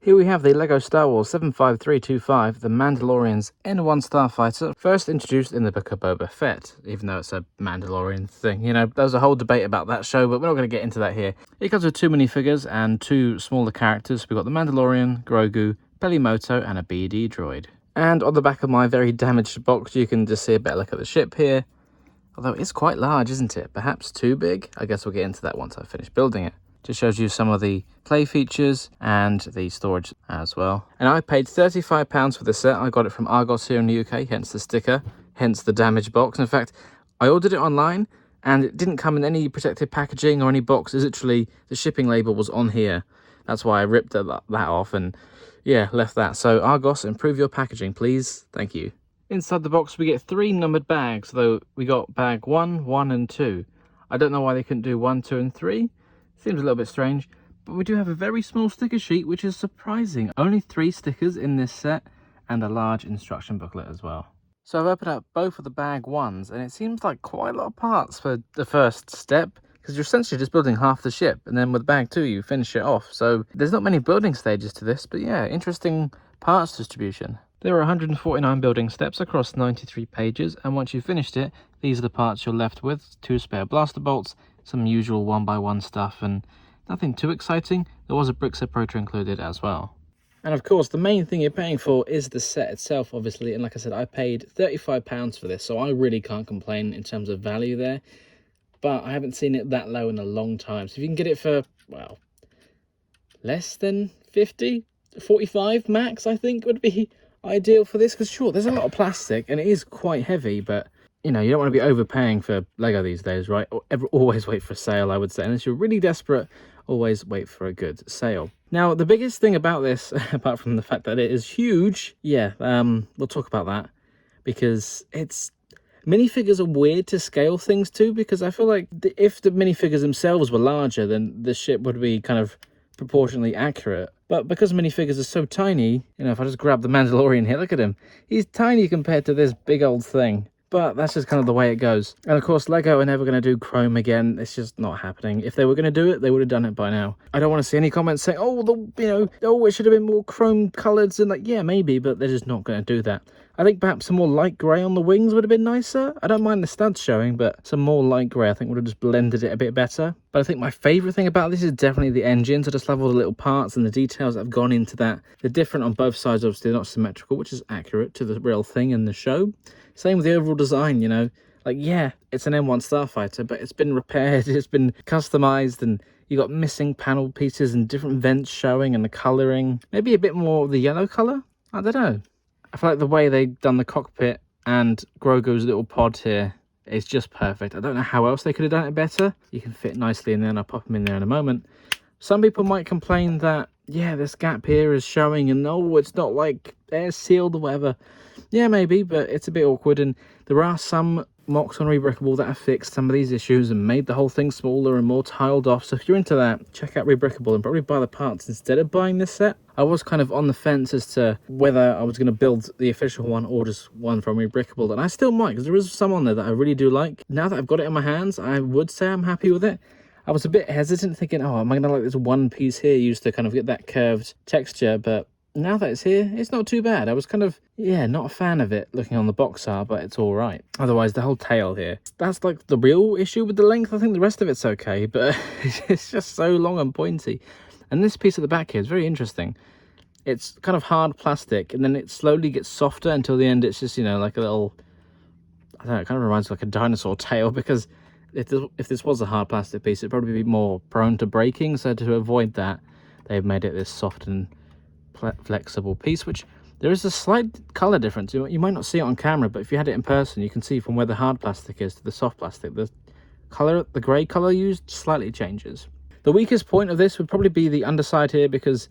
Here we have the LEGO Star Wars 75325, the Mandalorian's N-1 Starfighter, first introduced in the Book of Boba Fett, even though it's a Mandalorian thing. You know, there's a whole debate about that show, but we're not going to get into that here. It comes with 2 minifigures and 2 smaller characters. We've got the Mandalorian, Grogu, Pelimoto, and a BD droid. And on the back of my very damaged box, you can just see a better look at the ship here. Although it's quite large, isn't it? Perhaps too big? I guess we'll get into that once I finish building it. Just shows you some of the play features and the storage as well. And I paid £35 for this set. I got it from Argos here in the UK, hence the sticker, hence the damaged box. In fact, I ordered it online and it didn't come in any protective packaging or any box. It's literally, the shipping label was on here. That's why I ripped that off and yeah, left that. So Argos, improve your packaging, please. Thank you. Inside the box, we get 3 numbered bags, though we got bag 1, 1 and 2. I don't know why they couldn't do 1, 2 and 3. Seems a little bit strange, but we do have a very small sticker sheet, which is surprising. Only 3 stickers in this set and a large instruction booklet as well. So I've opened up both of the bag 1s and it seems like quite a lot of parts for the first step, because you're essentially just building half the ship, and then with bag 2 you finish it off. So there's not many building stages to this, but yeah, interesting parts distribution. There are 149 building steps across 93 pages, and once you've finished it, these are the parts you're left with. 2 spare blaster bolts, some usual 1x1 stuff, and nothing too exciting. There was a brick separator included as well. And of course, the main thing you're paying for is the set itself, obviously. And like I said, I paid £35 for this, so I really can't complain in terms of value there. But I haven't seen it that low in a long time. So if you can get it for, well, less than 50, 45 max, I think would be ideal for this. Because sure, there's a lot of plastic and it is quite heavy, but you know, you don't want to be overpaying for Lego these days, right? Always wait for a sale, I would say. Unless you're really desperate, always wait for a good sale. Now, the biggest thing about this, apart from the fact that it is huge, yeah, we'll talk about that. Because minifigures are weird to scale things to, because I feel like if the minifigures themselves were larger, then the ship would be kind of proportionally accurate. But because minifigures are so tiny, you know, if I just grab the Mandalorian here, look at him. He's tiny compared to this big old thing. But that's just kind of the way it goes. And of course, Lego are never going to do chrome again. It's just not happening. If they were going to do it, they would have done it by now. I don't want to see any comments saying, oh, it should have been more chrome colours. And like, yeah, maybe, but they're just not going to do that. I think perhaps some more light grey on the wings would have been nicer. I don't mind the studs showing, but some more light grey I think would have just blended it a bit better. But I think my favourite thing about this is definitely the engines. I just love all the little parts and the details that have gone into that. They're different on both sides, obviously they're not symmetrical, which is accurate to the real thing in the show. Same with the overall design, you know. Like, yeah, it's an N-1 Starfighter, but it's been repaired, it's been customized, and you got missing panel pieces and different vents showing and the colouring. Maybe a bit more of the yellow colour? I don't know. I feel like the way they've done the cockpit and Grogu's little pod here is just perfect. I don't know how else they could have done it better. You can fit nicely in there, and I'll pop them in there in a moment. Some people might complain that, yeah, this gap here is showing and, oh, it's not like air sealed or whatever. Yeah, maybe, but it's a bit awkward, and there are some mocks on Rebrickable that have fixed some of these issues and made the whole thing smaller and more tiled off. So if you're into that, check out Rebrickable and probably buy the parts instead of buying this set. I was kind of on the fence as to whether I was going to build the official one or just one from Rebrickable, and I still might, because there is some on there that I really do like. Now that I've got it in my hands, I would say I'm happy with it. I was a bit hesitant, thinking, oh, am I going to like this one piece here used to kind of get that curved texture, but now that it's here, it's not too bad. I was kind of, yeah, not a fan of it looking on the box art, but it's all right. Otherwise, the whole tail here, that's like the real issue with the length. I think the rest of it's okay, but it's just so long and pointy. And this piece at the back here is very interesting. It's kind of hard plastic, and then it slowly gets softer until the end. It's just, you know, like a little, I don't know, it kind of reminds me of like a dinosaur tail, because if this was a hard plastic piece, it'd probably be more prone to breaking. So to avoid that, they've made it this soft and flexible piece, which there is a slight color difference. You might not see it on camera, but if you had it in person, you can see from where the hard plastic is to the soft plastic, the color, the gray color used slightly changes. The weakest point of this would probably be the underside here, because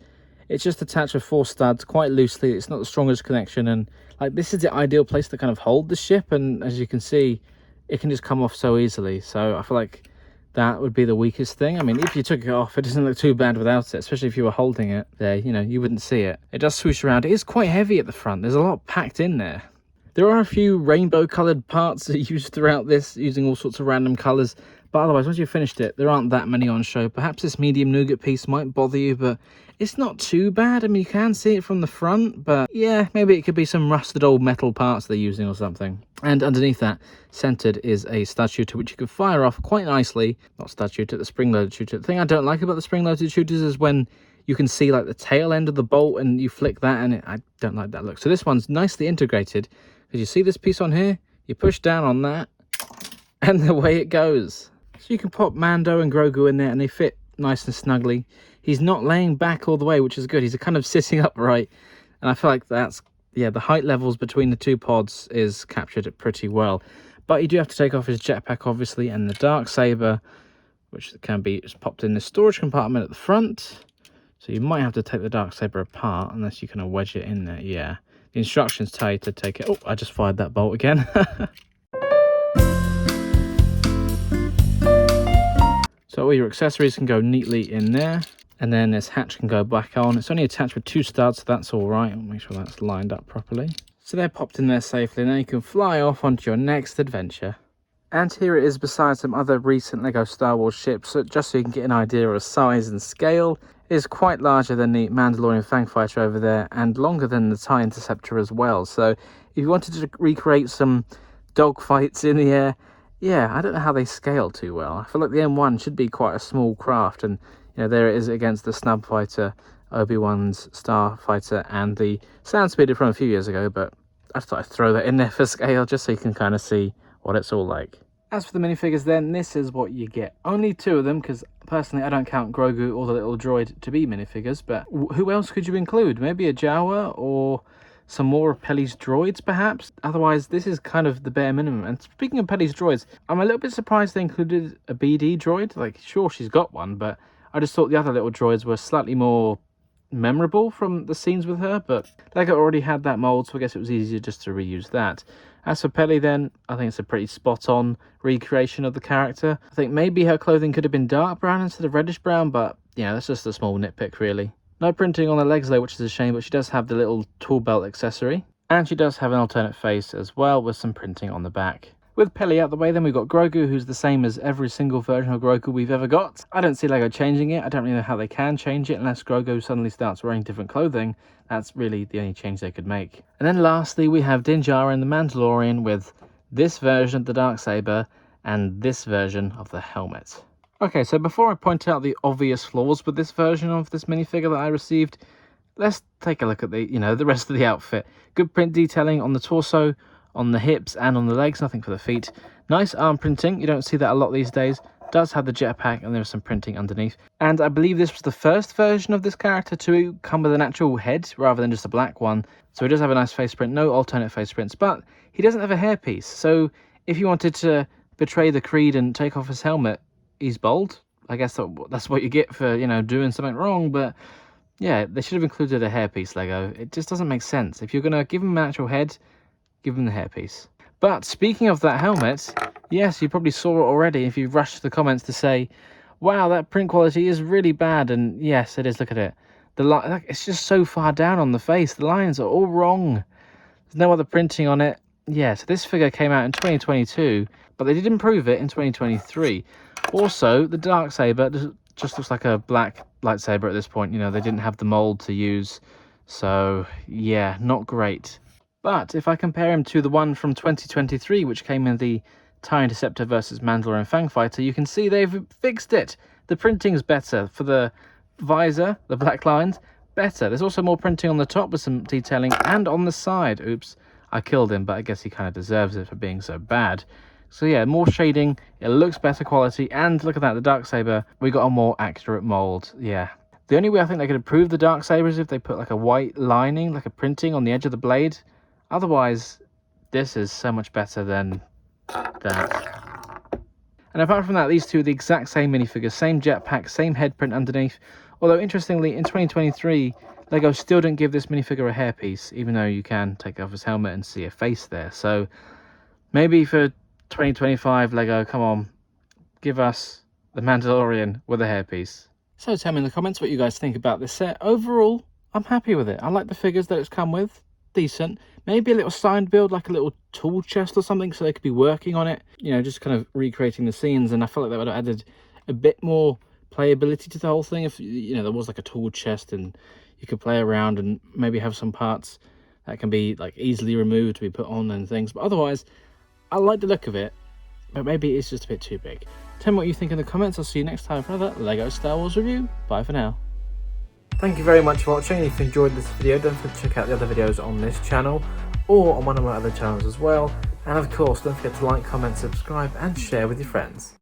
it's just attached with 4 studs quite loosely. It's not the strongest connection, and like this is the ideal place to kind of hold the ship, and as you can see, it can just come off so easily. So I feel like that would be the weakest thing. I mean, if you took it off, it doesn't look too bad without it, especially if you were holding it there, you know, you wouldn't see it. It does swoosh around. It is quite heavy at the front. There's a lot packed in there. There are a few rainbow coloured parts that are used throughout this, using all sorts of random colours. But otherwise, once you've finished it, there aren't that many on show. Perhaps this medium nougat piece might bother you, but It's not too bad. I mean, you can see it from the front, but yeah, maybe it could be some rusted old metal parts they're using or something. And underneath that, centered is a stud shooter, which you can fire off quite nicely. Not stud shooter, the spring-loaded shooter. The thing I don't like about the spring-loaded shooters is when you can see like the tail end of the bolt and you flick that, and I don't like that look. So this one's nicely integrated, because you see this piece on here, you push down on that, and the way it goes. So you can pop Mando and Grogu in there and they fit nice and snugly. He's not laying back all the way, which is good. He's kind of sitting upright, and I feel like that's, yeah, the height levels between the two pods is captured it pretty well. But you do have to take off his jetpack, obviously, and the Darksaber, which can be just popped in the storage compartment at the front. So you might have to take the Darksaber apart unless you kind of wedge it in there. Yeah, the instructions tell you to take it. Oh, I just fired that bolt again. So all your accessories can go neatly in there, and then this hatch can go back on. It's only attached with 2 studs, so that's all right. I'll make sure that's lined up properly. So they're popped in there safely, and then you can fly off onto your next adventure. And here it is beside some other recent LEGO Star Wars ships, so just so you can get an idea of size and scale. It is quite larger than the Mandalorian Fangfighter over there, and longer than the TIE Interceptor as well. So if you wanted to recreate some dogfights in the air, yeah, I don't know how they scale too well. I feel like the N-1 should be quite a small craft, and you know, there it is against the Snub Fighter, Obi-Wan's Starfighter, and the Sound Speeder from a few years ago, but I thought I'd throw that in there for scale, just so you can kind of see what it's all like. As for the minifigures then, this is what you get. Only 2 of them, because personally I don't count Grogu or the little droid to be minifigures, but who else could you include? Maybe a Jawa or some more of Pelly's droids, perhaps? Otherwise, this is kind of the bare minimum. And speaking of Pelly's droids, I'm a little bit surprised they included a BD droid. Like, sure, she's got one, but I just thought the other little droids were slightly more memorable from the scenes with her, but LEGO already had that mold, so I guess it was easier just to reuse that. As for Pelly then, I think it's a pretty spot-on recreation of the character. I think maybe her clothing could have been dark brown instead of reddish brown, but yeah, that's just a small nitpick really. No printing on the legs though, which is a shame, but she does have the little tool belt accessory. And she does have an alternate face as well, with some printing on the back. With Pelly out the way, then we've got Grogu, who's the same as every single version of Grogu we've ever got. I don't see LEGO changing it. I don't really know how they can change it unless Grogu suddenly starts wearing different clothing. That's really the only change they could make. And then lastly, we have Din Djarin the Mandalorian with this version of the Darksaber and this version of the helmet. Okay, so before I point out the obvious flaws with this version of this minifigure that I received, let's take a look at the, the rest of the outfit. Good print detailing on the torso, on the hips and on the legs, nothing for the feet. Nice arm printing, you don't see that a lot these days. Does have the jetpack and there's some printing underneath. And I believe this was the first version of this character to come with an actual head rather than just a black one. So he does have a nice face print, no alternate face prints, but he doesn't have a hairpiece. So if you wanted to betray the creed and take off his helmet, he's bald. I guess that's what you get for, doing something wrong, but yeah, they should have included a hairpiece, LEGO. It just doesn't make sense. If you're going to give him an actual head, give him the hairpiece. But speaking of that helmet, yes, you probably saw it already if you rushed to the comments to say, wow, that print quality is really bad. And yes, it is. Look at it. It's just so far down on the face. The lines are all wrong. There's no other printing on it. Yeah, so this figure came out in 2022, but they did improve it in 2023. Also, the Darksaber just looks like a black lightsaber at this point. They didn't have the mold to use. So yeah, not great. But if I compare him to the one from 2023, which came in the TIE Interceptor versus Mandalorian Fangfighter, you can see they've fixed it. The printing's better. For the visor, the black lines, better. There's also more printing on the top with some detailing, and on the side. Oops, I killed him, but I guess he kind of deserves it for being so bad. So yeah, more shading, it looks better quality, and look at that, the Darksaber, we got a more accurate mold. Yeah. The only way I think they could improve the Darksaber is if they put like a white lining, like a printing on the edge of the blade. Otherwise, this is so much better than that. And apart from that, these two are the exact same minifigures, same jetpack, same head print underneath. Although, interestingly, in 2023, LEGO still didn't give this minifigure a hairpiece, even though you can take off his helmet and see a face there. So, maybe for 2025, LEGO, come on, give us the Mandalorian with a hairpiece. So tell me in the comments what you guys think about this set. Overall, I'm happy with it. I like the figures that it's come with. Decent. Maybe a little signed build, like a little tool chest or something, so they could be working on it, just kind of recreating the scenes. And I felt like they would have added a bit more playability to the whole thing. If you know there was like a tool chest and you could play around and maybe have some parts that can be like easily removed to be put on and things. But otherwise, I like the look of it, but maybe it's just a bit too big. Tell me what you think in the comments. I'll see you next time for another LEGO Star Wars review. Bye for now. Thank you very much for watching. If you enjoyed this video, don't forget to check out the other videos on this channel or on one of my other channels as well. And of course, don't forget to like, comment, subscribe and share with your friends.